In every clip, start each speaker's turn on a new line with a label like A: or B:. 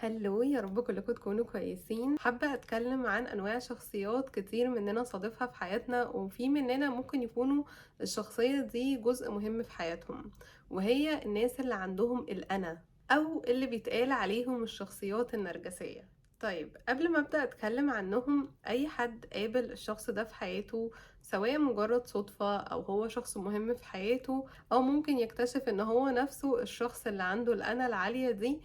A: هلو، يا رب كلكم تكونوا كويسين. حابة اتكلم عن انواع شخصيات كتير مننا صادفها في حياتنا، وفي مننا ممكن يكونوا الشخصية دي جزء مهم في حياتهم، وهي الناس اللي عندهم الأنا او اللي بيتقال عليهم الشخصيات النرجسية. طيب قبل ما ابدأ اتكلم عنهم، اي حد قابل الشخص ده في حياته، سواء مجرد صدفة او هو شخص مهم في حياته، او ممكن يكتشف ان هو نفسه الشخص اللي عنده الأنا العالية دي،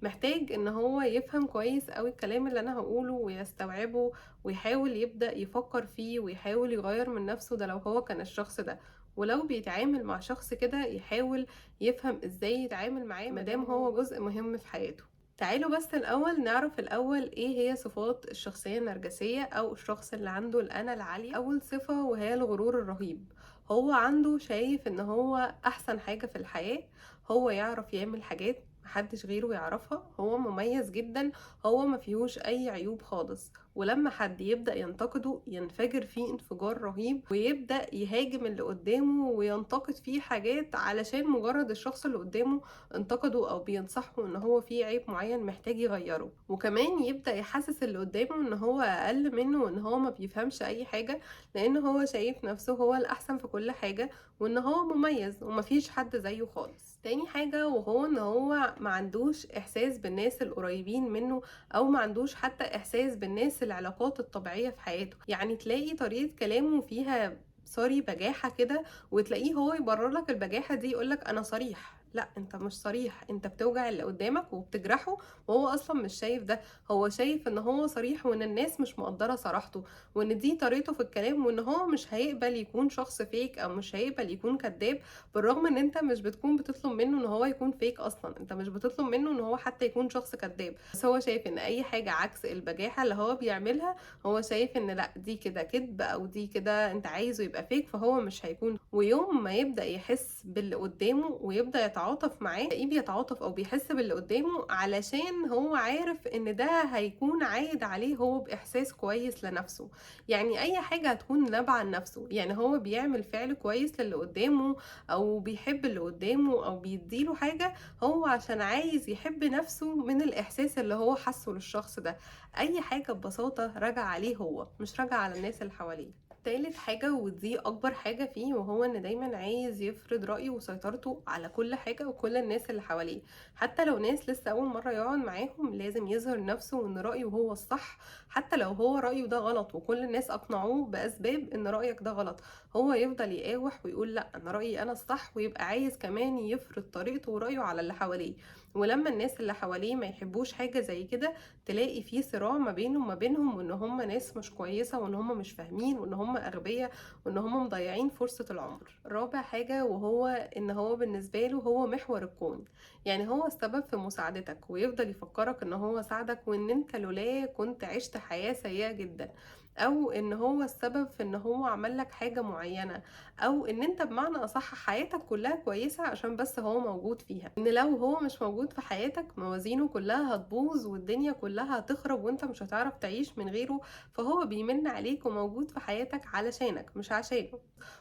A: محتاج ان هو يفهم كويس اوي الكلام اللي انا هقوله ويستوعبه، ويحاول يبدأ يفكر فيه ويحاول يغير من نفسه، ده لو هو كان الشخص ده. ولو بيتعامل مع شخص كده يحاول يفهم ازاي يتعامل معاه مادام هو جزء مهم في حياته. تعالوا بس الأول نعرف ايه هي صفات الشخصية النرجسية أو الشخص اللي عنده الأنا العالية. أول صفة وهي الغرور الرهيب. هو عنده شايف ان هو أحسن حاجة في الحياة، هو يعرف يعمل حاجات محدش غيره يعرفها، هو مميز جدا، هو ما فيهوش اي عيوب خالص. ولما حد يبدأ ينتقده ينفجر فيه انفجار رهيب، ويبدأ يهاجم اللي قدامه وينتقد فيه حاجات علشان مجرد الشخص اللي قدامه انتقده او بينصحه ان هو فيه عيب معين محتاج يغيره. وكمان يبدأ يحسس اللي قدامه ان هو اقل منه وان هو ما بيفهمش اي حاجة، لان هو شايف نفسه هو الاحسن في كل حاجة، وان هو مميز ومفيش حد زيه خالص. تاني حاجة وهو ان هو ما عندوش احساس بالناس القريبين منه، او ما عندوش حتى احساس بالناس العلاقات الطبيعية في حياته. يعني تلاقي طريقة كلامه فيها سوري بجاحة كده، وتلاقيه هو يبرر لك البجاحة دي، يقولك انا صريح. لا، انت مش صريح، انت بتوجع اللي قدامك وبتجرحه، وهو اصلا مش شايف ده. هو شايف ان هو صريح، وان الناس مش مقدرة صراحته، وان دي طريقته في الكلام، وان هو مش هيقبل يكون شخص فيك او مش هيقبل يكون كذاب. بالرغم ان انت مش بتكون بتطلب منه ان هو يكون فيك اصلا، انت مش بتطلب منه ان هو حتى يكون شخص كذاب، بس هو شايف ان اي حاجة عكس البجاحة اللي هو بيعملها، هو شايف ان لا، دي كده كذب، او دي كده انت عايزه يبقى فيك، فهو مش هيكون. ويوم ما يبدأ يحس باللي قدامه ويبدأ يتعاطف معاه، تلاقيه بيتعاطف او بيحس باللي قدامه علشان هو عارف ان ده هيكون عايد عليه هو باحساس كويس لنفسه. يعني اي حاجة هتكون نابعة عن نفسه، يعني هو بيعمل فعل كويس للي قدامه، او بيحب اللي قدامه، او بيديله حاجة، هو عشان عايز يحب نفسه من الاحساس اللي هو حاسه للشخص ده. اي حاجة ببساطة راجع عليه، هو مش راجع على الناس اللي حواليه. تالت حاجة ودي أكبر حاجة فيه، وهو إن دايما عايز يفرض رأيه وسيطرته على كل حاجة وكل الناس اللي حواليه. حتى لو ناس لسه أول مرة يقعد معاهم لازم يظهر نفسه وإن رأيه هو الصح، حتى لو هو رأيه ده غلط وكل الناس أقنعوه بأسباب إن رأيك ده غلط، هو يفضل يقاوح ويقول لأ، أنا رأيي أنا الصح، ويبقى عايز كمان يفرض طريقته ورأيه على اللي حواليه. ولما الناس اللي حواليه ما يحبوش حاجة زي كده، تلاقي في صراع ما بينه وما بينهم، وان هم ناس مش كويسة، وان هم مش فاهمين، وان هم اغبياء، وان هم مضيعين فرصة العمر. رابع حاجة وهو ان هو بالنسبة له هو محور الكون، يعني هو السبب في مساعدتك، ويفضل يفكرك ان هو ساعدك وان انت لولاه كنت عشت حياة سيئة جدا، او ان هو السبب في ان هو عمل لك حاجة معينة، او ان انت بمعنى اصح حياتك كلها كويسة عشان بس هو موجود فيها. ان لو هو مش موجود في حياتك موازينه كلها هتبوظ والدنيا كلها هتخرب وانت مش هتعرف تعيش من غيره. فهو بيمن عليك وموجود في حياتك علشانك مش عشانه.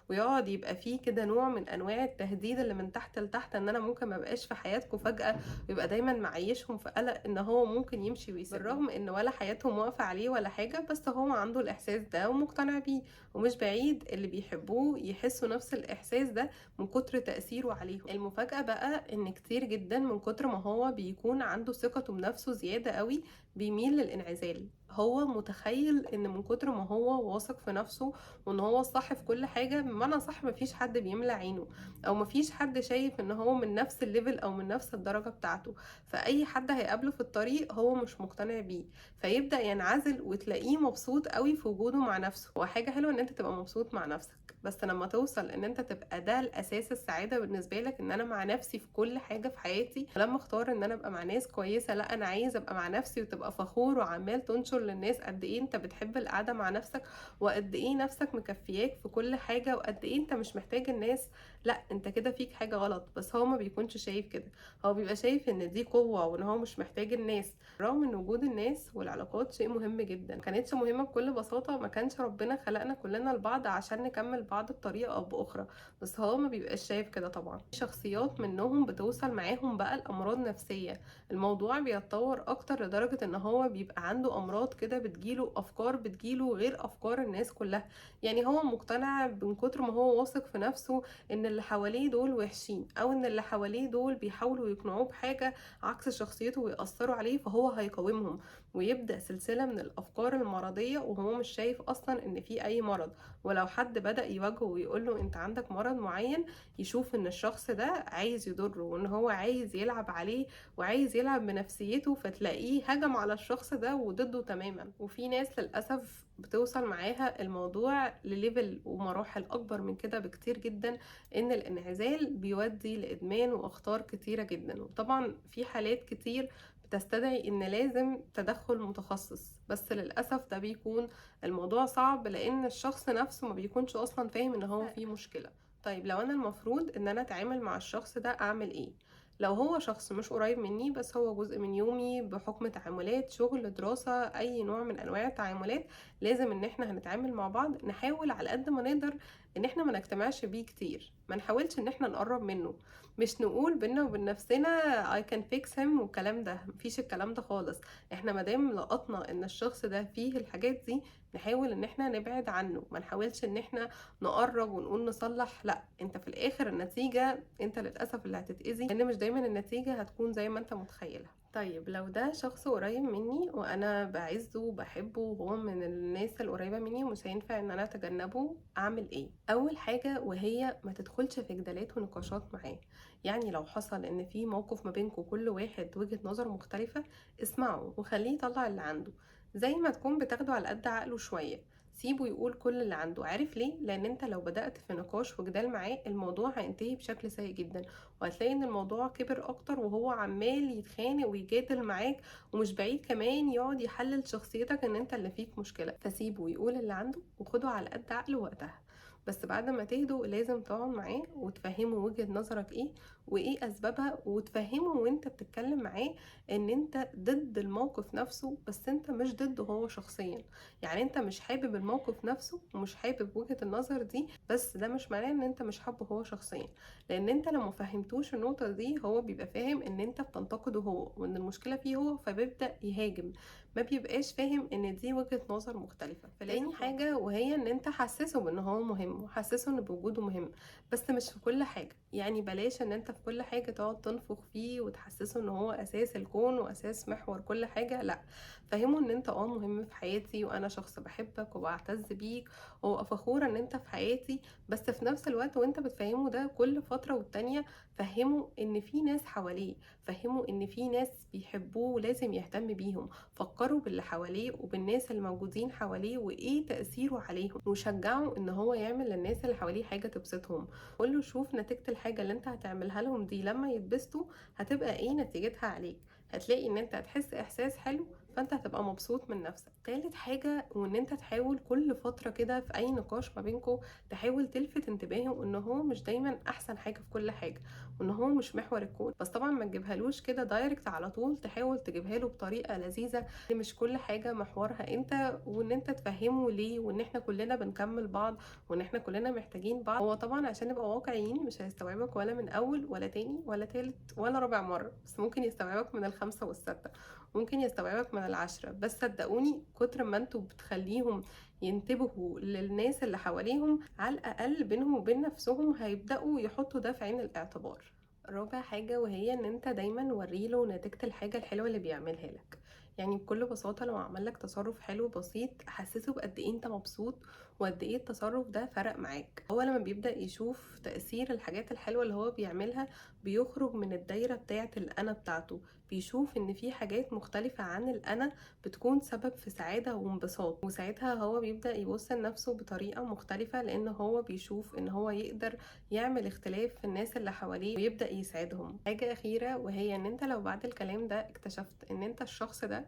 A: ويقعد يبقى فيه كده نوع من انواع التهديد اللي من تحت لتحت، ان انا ممكن ما بقاش في حياتكم فجأة، ويبقى دايما معيشهم في قلق ان هو ممكن يمشي ويسيبهم، بالرغم ان ولا حياتهم واقفة عليه ولا حاجة، بس هو عنده الاحساس ده ومقتنع بيه. ومش بعيد اللي بيحبوه يحسوا نفس الاحساس ده من كتر تأثيره عليهم. المفاجأة بقى ان كتير جدا من كتر ما هو بيكون عنده ثقته بنفسه زيادة قوي، بيميل للانعزال. هو متخيل ان من كتر ما هو واثق في نفسه وان هو الصح في كل حاجة، بمعنى صح مفيش حد بيملى عينه، او مفيش حد شايف ان هو من نفس الليفل او من نفس الدرجة بتاعته. فاي حد هيقابله في الطريق هو مش مقتنع بيه، فيبدأ ينعزل، وتلاقيه مبسوط قوي في وجوده مع نفسه. وحاجة حلوة ان انت تبقى مبسوط مع نفسك، بس لما توصل ان انت تبقى ده الاساس السعادة بالنسبة لك، ان انا مع نفسي في كل حاجة في حياتي، لما اختار ان انا ابقى مع ناس كويسة، لا انا عايز ابقى مع نفسي، وتبقى فخور وعمال تنشر للناس قد ايه انت بتحب القعدة مع نفسك، وقد ايه نفسك مكفياك في كل حاجة، وقد ايه انت مش محتاج الناس. لا، انت كده فيك حاجة غلط، بس هو ما بيكونش شايف كده. هو بيبقى شايف ان دي قوة وان هو مش محتاج الناس، رغم ان وجود الناس والعلاقات شيء مهم جدا. ما كانتش مهمة بكل بساطة، ما كانش ربنا خلقنا كلنا لبعض عشان نكمل بعض بعض بطريقة او باخرى، بس هو ما بيبقاش شايف كده. طبعا في شخصيات منهم بتوصل معاهم بقى الامراض نفسية، الموضوع بيتطور اكتر لدرجة ان هو بيبقى عنده امراض كده، بتجيله افكار بتجيله غير افكار الناس كلها. يعني هو مقتنع من كتر ما هو واثق في نفسه ان اللي حواليه دول وحشين، او ان اللي حواليه دول بيحاولوا يقنعوه بحاجة عكس شخصيته ويأثروا عليه، فهو هيقاومهم ويبدأ سلسلة من الافكار المرضية وهو مش شايف اصلا ان في اي مرض. ولو حد بدأ يواجهه ويقوله انت عندك مرض معين، يشوف ان الشخص ده عايز يضره وان هو عايز يلعب عليه وعايز يلعب بنفسيته، فتلاقيه هجم على الشخص ده وضده تماما. وفي ناس للأسف بتوصل معاها الموضوع لليفل ومراحل أكبر من كده بكتير جدا، إن الانعزال بيودي لإدمان وأخطار كتيرة جدا. وطبعا في حالات كتير بتستدعي إن لازم تدخل متخصص، بس للأسف ده بيكون الموضوع صعب لأن الشخص نفسه ما بيكونش أصلا فاهم إن هو فيه مشكلة. طيب لو أنا المفروض إن أنا أتعامل مع الشخص ده أعمل إيه؟ لو هو شخص مش قريب مني بس هو جزء من يومي بحكم تعاملات شغل دراسة اي نوع من انواع التعاملات، لازم ان احنا هنتعامل مع بعض نحاول على قد ما نقدر ان احنا ما نجتمعش بيه كتير، ما نحاولش ان احنا نقرب منه. مش نقول بينا وبين نفسنا I can fix him والكلام ده، مفيش الكلام ده خالص. احنا مادام لقطنا ان الشخص ده فيه الحاجات دي، نحاول ان احنا نبعد عنه، ما نحاولش ان احنا نقرب ونقول نصلح. لا، انت في الاخر النتيجة انت للأسف اللي هتتأذي، لان مش دايما النتيجة هتكون زي ما انت متخيلها. طيب لو ده شخص قريب مني وانا بعزه وبحبه وهو من الناس القريبة مني ومش هينفع ان انا اتجنبه، اعمل ايه؟ اول حاجة وهي ما تدخلش في جدالات ونقاشات معاه. يعني لو حصل ان في موقف ما بينكم كل واحد وجهة نظر مختلفة، اسمعه وخليه يطلع اللي عنده، زي ما تكون بتاخده على قد عقله شوية. سيبه يقول كل اللي عنده. عارف ليه؟ لان انت لو بدأت في نقاش وجدال معاه الموضوع هينتهي بشكل سيء جدا، وهتلاقي ان الموضوع كبر اكتر وهو عمال يتخانق ويجادل معاك، ومش بعيد كمان يقعد يحلل شخصيتك ان انت اللي فيك مشكلة. فسيبه يقول اللي عنده وخده على قد عقله وقتها. بس بعد ما تهدوا لازم تقعد معاه وتفهمه وجهة نظرك ايه وايه اسبابها، وتفهمه وانت بتتكلم معاه ان انت ضد الموقف نفسه بس انت مش ضده هو شخصيا. يعني انت مش حابب الموقف نفسه ومش حابب وجهة النظر دي، بس ده مش معناه ان انت مش حابه هو شخصيا. لان انت لو مفهمتوش النقطة دي هو بيبقى فاهم ان انت بتنتقده هو وان المشكلة فيه هو، فبيبدأ يهاجم، ما بيبقاش فاهم ان دي وجهة نظر مختلفة. تاني حاجة وهي ان انت حسسه بان هو مهم وحسسه ان بوجوده مهم، بس مش في كل حاجة. يعني بلاش ان انت في كل حاجة تقعد تنفخ فيه وتحسسه ان هو اساس الكون واساس محور كل حاجة. لا، فهمه ان انت مهم في حياتي وانا شخص بحبك وبعتز بيك وابقى فخورة ان انت في حياتي. بس في نفس الوقت وانت بتفهمه ده كل فترة والتانية، فهمه ان في ناس حواليه، فهمه ان في ناس بيحبوه ولازم يهتم بيهم. فكروا باللي حواليه وبالناس الموجودين حواليه وايه تأثيره عليهم، وشجعوا ان هو يعمل للناس اللي حواليه حاجة تبسطهم. قوله شوف نتيجة الحاجة اللي انت هتعملها لهم دي لما يتبسطوا هتبقى ايه نتيجتها عليك. هتلاقي ان انت هتحس احساس حلو، فانت هتبقى مبسوط من نفسك. تالت حاجة وان انت تحاول كل فترة كده في اي نقاش ما بينكم تحاول تلفت انتباهه ان هو مش دايما احسن حاجة في كل حاجة، وان هو مش محور الكون. بس طبعا ما تجيبهالوش كده دايركت على طول، تحاول تجيبها له بطريقة لذيذة، ان مش كل حاجة محورها انت، وان انت تفهمه ليه وان احنا كلنا بنكمل بعض وان احنا كلنا محتاجين بعض. هو طبعا عشان نبقى واقعيين مش هيستوعبك ولا من اول ولا تاني ولا تالت ولا رابع مرة، بس ممكن يستوعبك من الخامسة والستة، ممكن يستوعبك من العشرة. بس صدقوني كتر ما انتوا بتخليهم ينتبهوا للناس اللي حواليهم، على الأقل بينهم وبين نفسهم هيبدأوا يحطوا ده في عين الاعتبار. رابع حاجة وهي ان انت دايما وريله نتيجة الحاجة الحلوة اللي بيعملها لك. يعني بكل بساطة لو عمل لك تصرف حلو بسيط، حسسه بقد ايه انت مبسوط وقد ايه التصرف ده فرق معاك. هو لما بيبدأ يشوف تأثير الحاجات الحلوة اللي هو بيعملها، بيخرج من الدايرة بتاعة الأنا بتاعته، بيشوف ان في حاجات مختلفة عن الأنا بتكون سبب في سعادة وانبساط. وساعتها هو بيبدأ يبص لنفسه بطريقة مختلفة، لان هو بيشوف ان هو يقدر يعمل اختلاف في الناس اللي حواليه ويبدأ يساعدهم. حاجة أخيرة وهي ان انت لو بعد الكلام ده اكتشفت ان انت الشخص ده،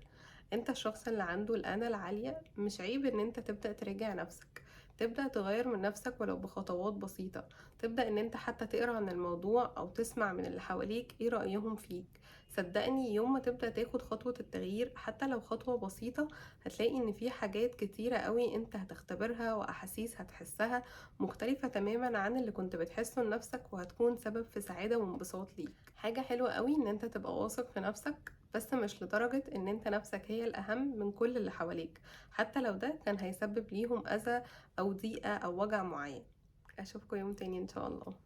A: انت الشخص اللي عنده الأنا العالية، مش عيب ان انت تبدأ تراجع نفسك. تبدأ تغير من نفسك ولو بخطوات بسيطة. تبدأ ان انت حتى تقرأ عن الموضوع او تسمع من اللي حواليك ايه رأيهم فيك. صدقني يوم ما تبدأ تاخد خطوة التغيير حتى لو خطوة بسيطة، هتلاقي ان في حاجات كتيرة قوي انت هتختبرها واحاسيس هتحسها مختلفة تماما عن اللي كنت بتحسه لنفسك، وهتكون سبب في سعادة وانبساط ليك. حاجة حلوة قوي ان انت تبقى واثق في نفسك، بس مش لدرجة ان انت نفسك هي الاهم من كل اللي حواليك، حتى لو ده كان هيسبب ليهم اذى او ضيقة او وجع معين. اشوفكم يوم تاني ان شاء الله.